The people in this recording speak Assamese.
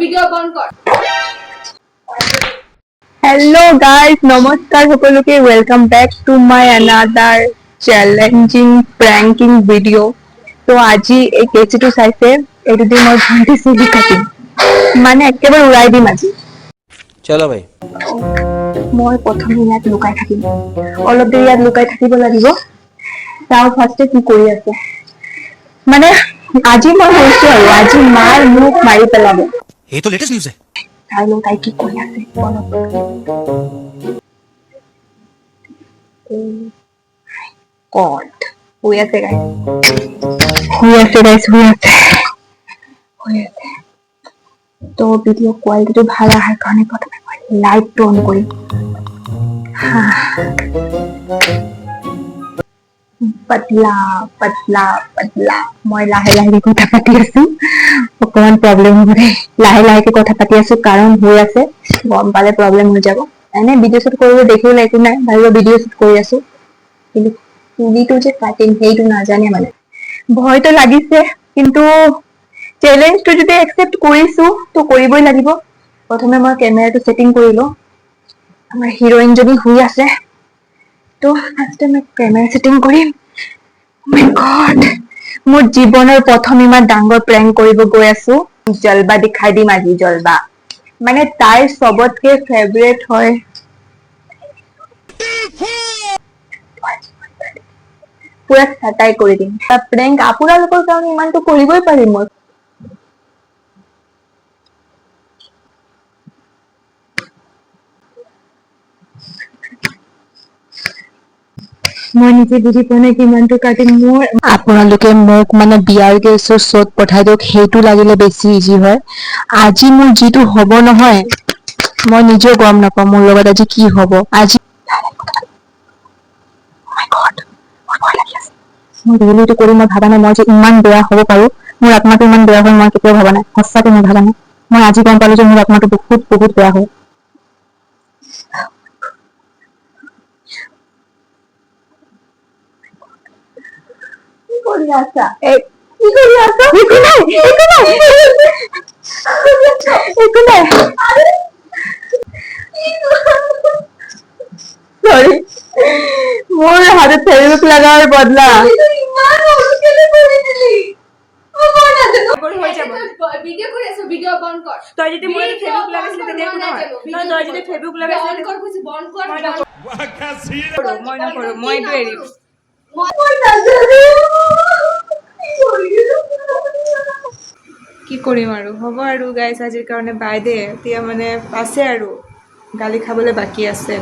ভিডিও বন্ধ কর। हेलो गाइस नमस्कार সকলকে welcome back to my another challenging pranking video. তো আজি এই কেচিটো চাইছে এইটো দি মই ভণ্টি চুলি কাটিম মানে একেবাৰে উৰাই দিম আজি। চলো ভাই মই প্ৰথমে ইয়াত লুকাই থাকিম, অলপ দেৰি ইয়াত লুকাই থাকিব লাগিব। তাৰ ফাৰ্ষ্টে কি কৰি আছে মানে আজি মই কৈছো আৰু আজি মাৰ মোক মাৰি পেলাব। ये तो लेटेस्ट न्यूज़ है। চাই লওঁ তাই কি কৰি আছে অলপ। God. শুই আছে গাইস, তো ভিডিও কোয়ালিটিটো ভাল আহাৰ কাৰণে প্ৰথমে মই লাইটটো অন কৰিম। পাতলা পাতলা পাতলা মই লাহে লাহে কথা পাতি আছো, অকমান প্ৰব্লেম হ'ব দেই। লাহে লাহেকে কথা পাতি আছো কাৰণ হৈ আছে, গম পালে প্ৰব্লেম হৈ যাব। এনে ভিডিঅ' শ্বুট কৰিব দেখিবলৈ একো নাই, ভাবিব ভিডিঅ' শ্বুট কৰি আছো, কিন্তু চুলিটো যে কাটিম সেইটো নাজানে মানে। ভয়তো লাগিছে কিন্তু চ্যালেঞ্জটো যদি একসেপ্ট কৰিছো তো কৰিবই লাগিব। প্ৰথমে মই কেমেৰাটো সেটিং কৰি লওঁ। আমাৰ হিৰোইন জনী শুই আছে, তো ফাৰ্ষ্টে মই কেমেৰা সেটিং কৰিম। মাই গড, মোৰ জীৱনৰ প্ৰথম ইমান ডাঙৰ প্ৰেংক কৰিব গৈ আছো। জলবা দেখাই দিম আজি, জলবা মানে তাইৰ চবতকে ফেভৰেট হয় পুৰা চাটাই কৰি দিম। প্ৰেংক আপোনালোকৰ কাৰণে ইমানটো কৰিবই পাৰিম মই। মই নিজে বুজি পোৱা নাই কিমানটো কাটিম। মোৰ আপোনালোকে মোক মানে বিয়াৰ কেছৰ শ্বট পঠাই দিয়ক, সেইটো লাগিলে বেছি ইজি হয়। আজি মোৰ যিটো হ'ব নহয় মই নিজেও গম নাপাওঁ মোৰ লগত আজি কি হ'ব। আজি মই ৰিয়েলিটো কৰি মই ভাবা নাই মই যে ইমান বেয়া হ'ব পাৰো। মোৰ আত্মাটো ইমান বেয়া হয় মই কেতিয়াও ভাবা নাই, সঁচাকে মই ভাবা নাই। মই আজি গম পালো যে মোৰ আত্মাটো বহুত বহুত বেয়া হয়। কি কৰি আছা? কি কৰি আছা? একো নাই, একো নাই, একো নাই। সৰি, মোৰ হাতত ফেব্ৰিক লগাৰ বদলা ভিডিও কৰি আছো, ভিডিও বন্ধ কৰ। তই যদি মোৰ ফেব্ৰিক লাগাইছিলি তেতিয়া একো নহয়। তই যদি ফেব্ৰিক লাগাইছিলি বন্ধ কৰ, বুঝি বন্ধ কৰ। মই নকৰো, মই এইটো এৰিম। কি কৰিম আৰু, হ'ব আৰু গাইজ আজিৰ কাৰণে বাই দে। এতিয়া মানে আছে আৰু গালি খাবলৈ বাকী আছে।